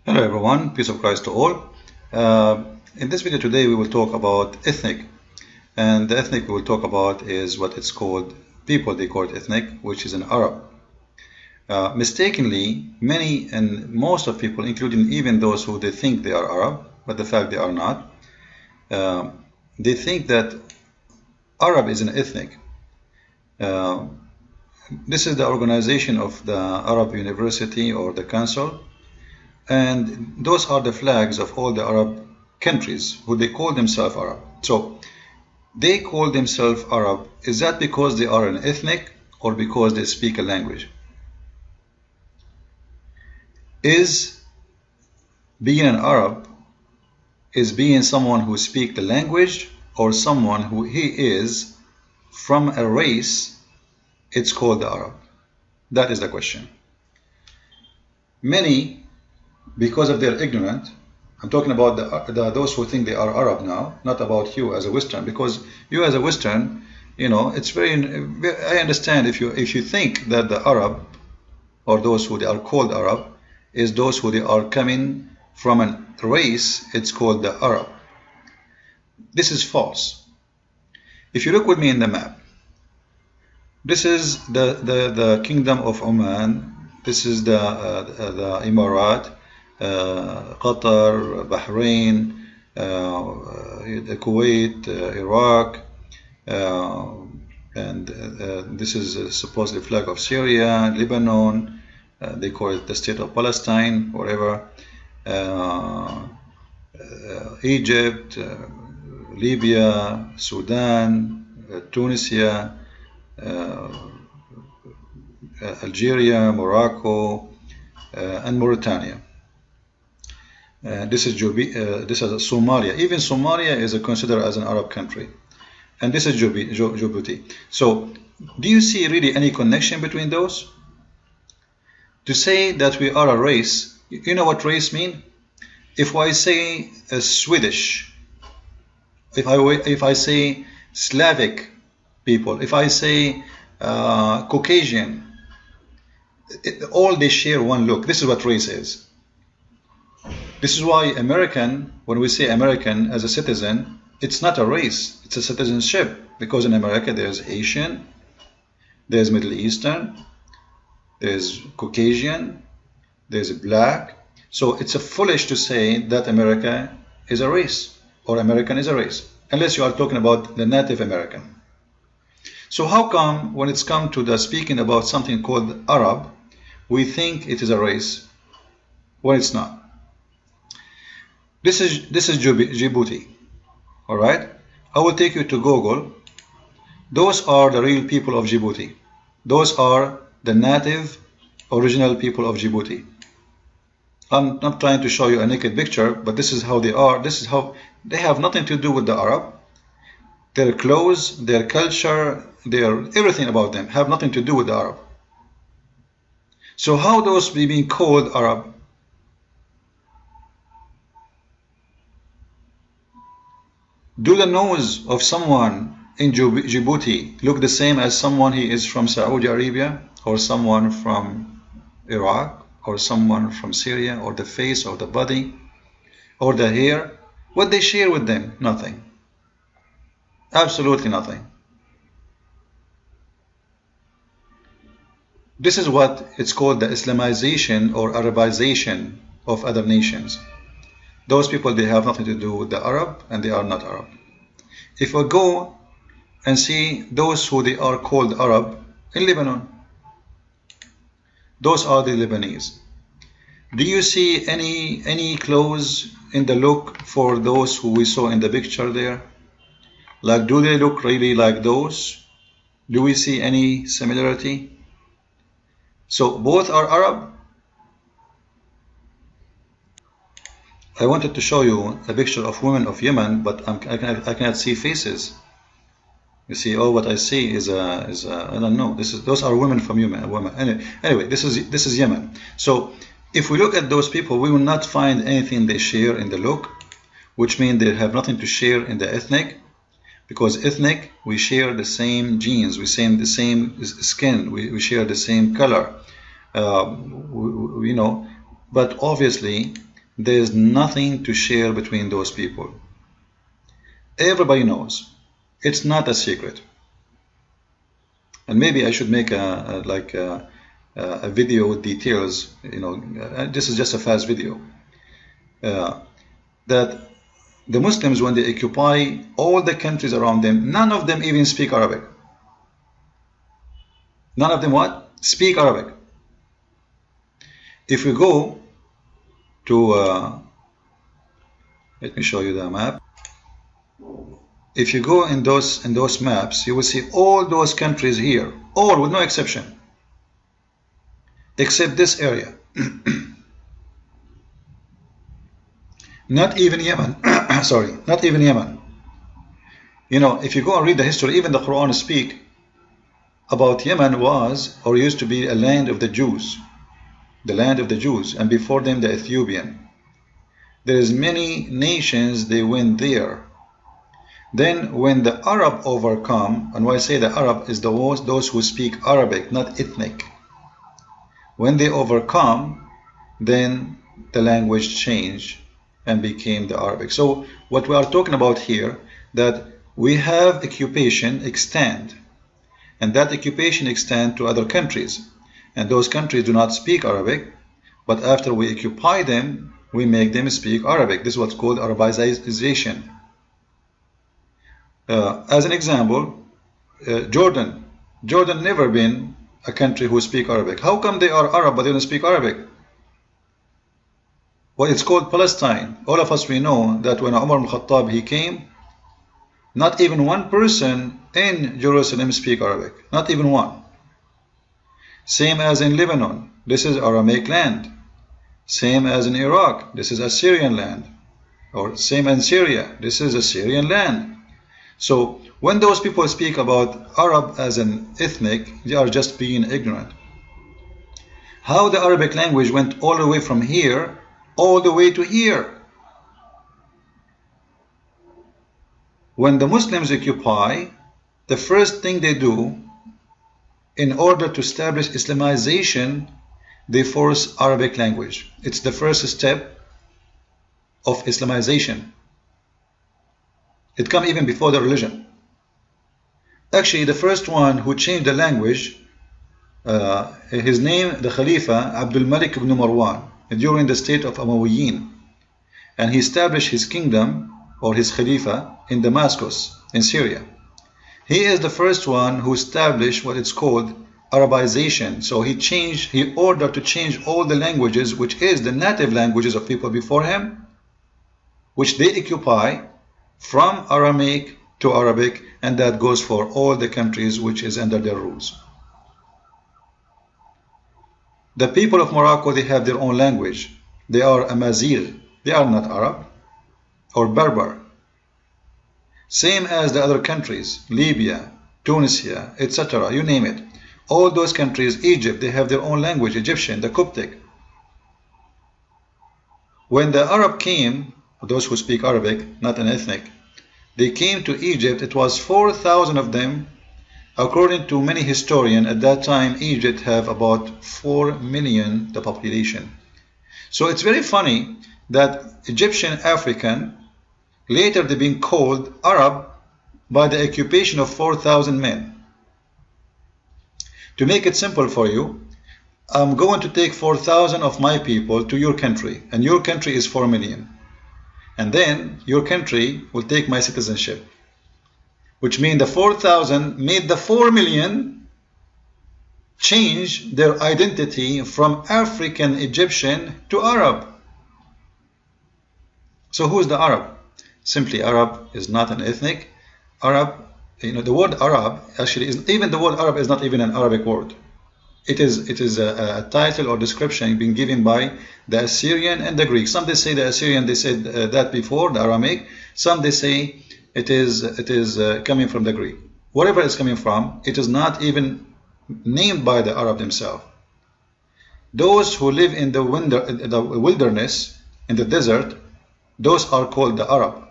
Hello everyone, peace of Christ to all. In this video today we will talk about ethnic, and the ethnic we will talk about is what it's called, people they call it ethnic, which is an Arab. Mistakenly, many and most of people, including even those who they think they are Arab, but the fact they are not, they think that Arab is an ethnic. This is the organization of the Arab University or the Council. And those are the flags of all the Arab countries who they call themselves Arab. So they call themselves Arab. Is that because they are an ethnic or because they speak a language? Is being an Arab is being someone who speaks the language or someone who he is from a race? It's called the Arab. That is the question. Many, because of their ignorance, I'm talking about those who think they are Arab now, not about you as a Western, because you as a Western, you know, it's very, I understand if you think that the Arab or those who they are called Arab is those who they are coming from a race, it's called the Arab. This is false. If you look with me in the map, this is the Kingdom of Oman, this is the Emirat, Qatar, Bahrain, Kuwait, Iraq, and this is supposedly the flag of Syria, Lebanon, they call it the state of Palestine, whatever, Egypt, Libya, Sudan, Tunisia, Algeria, Morocco, and Mauritania. This is Somalia. Even Somalia is considered as an Arab country. And this is Djibouti. So, do you see really any connection between those? To say that we are a race, you know what race mean? If I say Swedish, if I say Slavic people, if I say Caucasian, all they share one look. This is what race is. This is why American, when we say American as a citizen, it's not a race, it's a citizenship. Because in America there's Asian, there's Middle Eastern, there's Caucasian, there's black. So it's foolish to say that America is a race or American is a race, unless you are talking about the Native American. So how come when it's come to the speaking about something called Arab, we think it is a race when it's not? This is Djibouti. All right, I will take you to Google. Those are the real people of Djibouti. Those are the native, original people of Djibouti. I'm not trying to show you a naked picture, but this is how they are. This is how they have nothing to do with the Arab. Their clothes, their culture, everything about them have nothing to do with the Arab. So how those being called Arab? Do the nose of someone in Djibouti look the same as someone he is from Saudi Arabia, or someone from Iraq, or someone from Syria, or the face or the body, or the hair? What they share with them? Nothing. Absolutely nothing. This is what it's called the Islamization or Arabization of other nations. Those people, they have nothing to do with the Arab, and they are not Arab. If we go and see those who they are called Arab in Lebanon, those are the Lebanese. Do you see any clothes in the look for those who we saw in the picture there? Like, do they look really like those? Do we see any similarity? So both are Arab. I wanted to show you a picture of women of Yemen, but I cannot see faces. You see, all what I see is I don't know. Those are women from Yemen. Anyway, this is Yemen. So if we look at those people, we will not find anything they share in the look, which means they have nothing to share in the ethnic. Because ethnic, we share the same genes, we share the same skin, we share the same color, you know. But obviously, there is nothing to share between those people. Everybody knows. It's not a secret. And maybe I should make a video with details. This is just a fast video. That the Muslims, when they occupy all the countries around them, none of them even speak Arabic. None of them what? Speak Arabic. If we go to, let me show you the map. If you go in those maps, you will see all those countries here, all with no exception, except this area. Not even Yemen. Sorry, not even Yemen. If you go and read the history, even the Quran speak about Yemen was or used to be a land of the Jews, the land of the Jews, and before them the Ethiopian. There is many nations they went there. Then when the Arab overcome, and when I say the Arab is those who speak Arabic, not ethnic. When they overcome, then the language changed and became the Arabic. So what we are talking about here, that we have occupation extend, and that occupation extend to other countries, and those countries do not speak Arabic, but after we occupy them, we make them speak Arabic. This is what's called Arabization. As an example, Jordan never been a country who speak Arabic. How come they are Arab but they don't speak Arabic? Well, it's called Palestine. All of us, we know that when Umar ibn Khattab he came, not even one person in Jerusalem speak Arabic. Not even one. Same as in Lebanon. This is Aramaic land. Same as in Iraq. This is Assyrian land. Or same in Syria. This is Assyrian land. So when those people speak about Arab as an ethnic, they are just being ignorant. How the Arabic language went all the way from here all the way to here. When the Muslims occupy, the first thing they do in order to establish Islamization, they force Arabic language. It's the first step of Islamization. It comes even before the religion. Actually, the first one who changed the language, his name, the Khalifa, Abdul Malik ibn Marwan, during the state of Umayyin. And he established his kingdom, or his Khalifa, in Damascus, in Syria. He is the first one who established what it's called Arabization. So he ordered to change all the languages, which is the native languages of people before him, which they occupy, from Aramaic to Arabic, and that goes for all the countries which is under their rules. The people of Morocco, they have their own language. They are Amazigh. They are not Arab or Berber. Same as the other countries, Libya, Tunisia, etc. You name it. All those countries, Egypt, they have their own language, Egyptian, the Coptic. When the Arab came, those who speak Arabic, not an ethnic, they came to Egypt. It was 4,000 of them. According to many historians, at that time, Egypt have about 4 million, the population. So it's very funny that Egyptian African, later they've been called Arab by the occupation of 4,000 men. To make it simple for you, I'm going to take 4,000 of my people to your country, and your country is 4 million. And then your country will take my citizenship, which means the 4,000 made the 4 million change their identity from African Egyptian to Arab. So who is the Arab? Simply, Arab is not an ethnic. Arab, the word Arab actually is, even the word Arab is not even an Arabic word. It is a title or description being given by the Assyrian and the Greek. Some they say the Assyrian, they said that before, the Aramaic. Some they say it is coming from the Greek. Wherever it's coming from, it is not even named by the Arab themselves. Those who live in the wilderness, in the desert, those are called the Arab.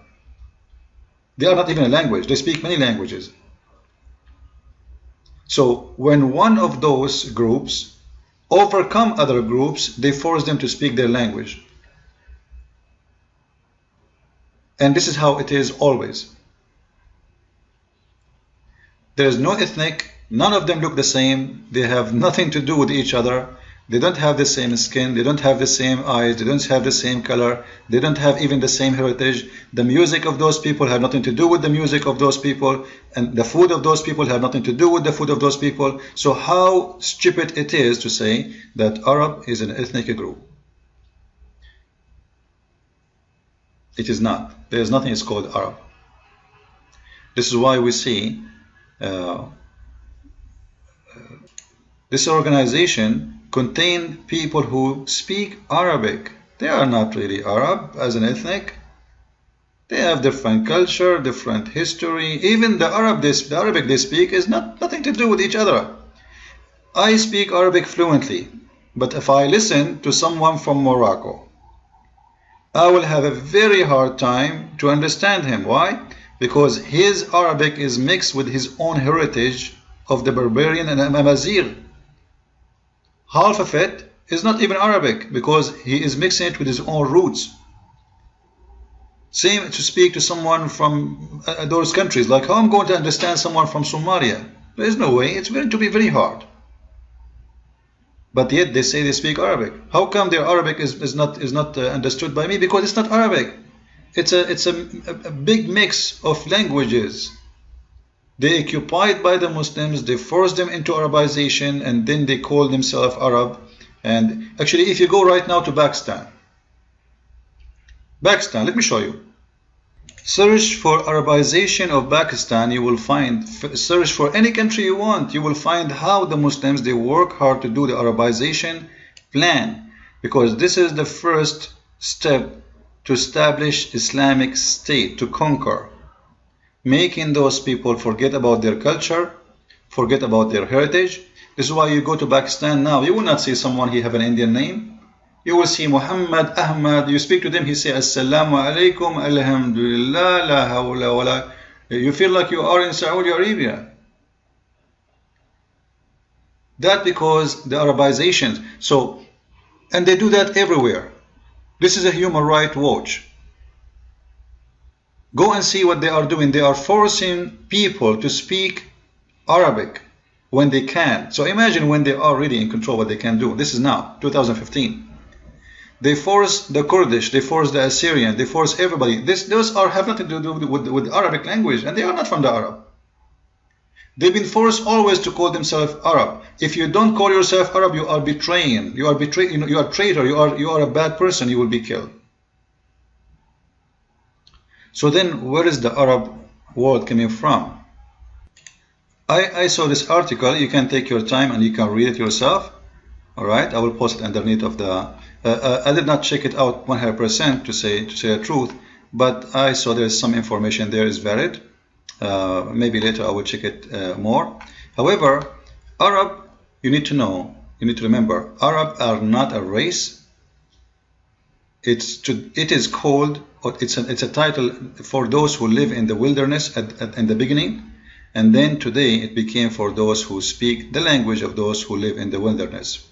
They are not even a language. They speak many languages. So when one of those groups overcome other groups, they force them to speak their language. And this is how it is always. There is no ethnic, none of them look the same, they have nothing to do with each other, they don't have the same skin, they don't have the same eyes, they don't have the same color, they don't have even the same heritage. The music of those people have nothing to do with the music of those people, and the food of those people have nothing to do with the food of those people. So how stupid it is to say that Arab is an ethnic group. It is not. There is nothing is called Arab. This is why we see this organization contain people who speak Arabic. They are not really Arab as an ethnic. They have different culture, different history. Even the Arabic they speak is nothing to do with each other. I speak Arabic fluently, but if I listen to someone from Morocco, I will have a very hard time to understand him. Why? Because his Arabic is mixed with his own heritage of the barbarian and Amazigh. Half of it is not even Arabic because he is mixing it with his own roots. Same to speak to someone from those countries. Like how I'm going to understand someone from Somalia? There is no way. It's going to be very hard. But yet they say they speak Arabic. How come their Arabic is not understood by me? Because it's not Arabic. It's a big mix of languages. They occupied by the Muslims, they forced them into Arabization, and then they call themselves Arab. And actually, if you go right now to Pakistan, let me show you. Search for Arabization of Pakistan, you will find, search for any country you want, you will find how the Muslims, they work hard to do the Arabization plan. Because this is the first step to establish Islamic State, to conquer. Making those people forget about their culture, forget about their heritage. This is why you go to Pakistan now, you will not see someone he have an Indian name. You will see Muhammad, Ahmad. You speak to them, he say Assalamu alaikum, Alhamdulillah, la hawla wa la. You feel like you are in Saudi Arabia. That because the Arabizations. So, and they do that everywhere. This is a human rights watch. Go and see what they are doing. They are forcing people to speak Arabic when they can. So imagine when they are really in control what they can do. This is now, 2015. They force the Kurdish, they force the Assyrian, they force everybody. Those have nothing to do with Arabic language, and they are not from the Arab. They've been forced always to call themselves Arab. If you don't call yourself Arab, you are betraying. You are you are a traitor. You are a bad person. You will be killed. So then, where is the Arab word coming from? I saw this article. You can take your time and you can read it yourself. All right, I will post it underneath of the. I did not check it out 100% to say the truth, but I saw there is some information there is valid. Maybe later I will check it more. However, Arab, you need to know, you need to remember, Arab are not a race. It is called, or it's a title for those who live in the wilderness in the beginning, and then today it became for those who speak the language of those who live in the wilderness.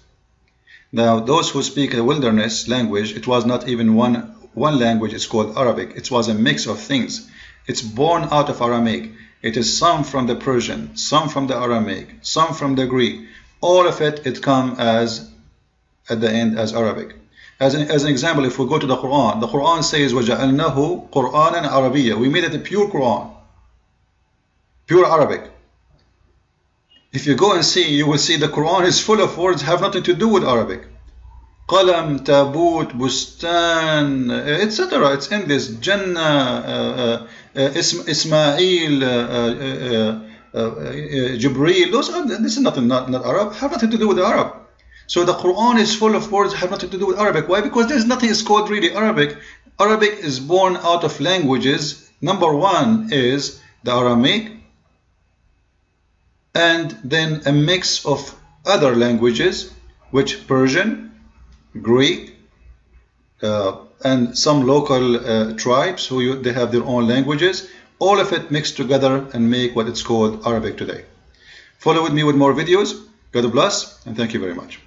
Now, those who speak a wilderness language, it was not even one language. It's called Arabic. It was a mix of things. It's born out of Aramaic. It is some from the Persian, some from the Aramaic, some from the Greek. All of it comes as at the end as Arabic. As an example, if we go to the Quran says وَجَعَلْنَاهُ قُرْآنًا عَرَبِيًّا. We made it a pure Quran, pure Arabic. If you go and see, you will see the Quran is full of words have nothing to do with Arabic. Qalam, Tabut, Bustan, etc. It's in this Jannah, Ismail, Jibreel. This is not Arab. Have nothing to do with Arab. So the Quran is full of words have nothing to do with Arabic. Why? Because there's nothing is called really Arabic. Arabic is born out of languages. Number one is the Aramaic, and then a mix of other languages, which Persian, Greek, and some local tribes who they have their own languages. All of it mixed together and make what it's called Arabic today. Follow with me with more videos. God bless, and thank you very much.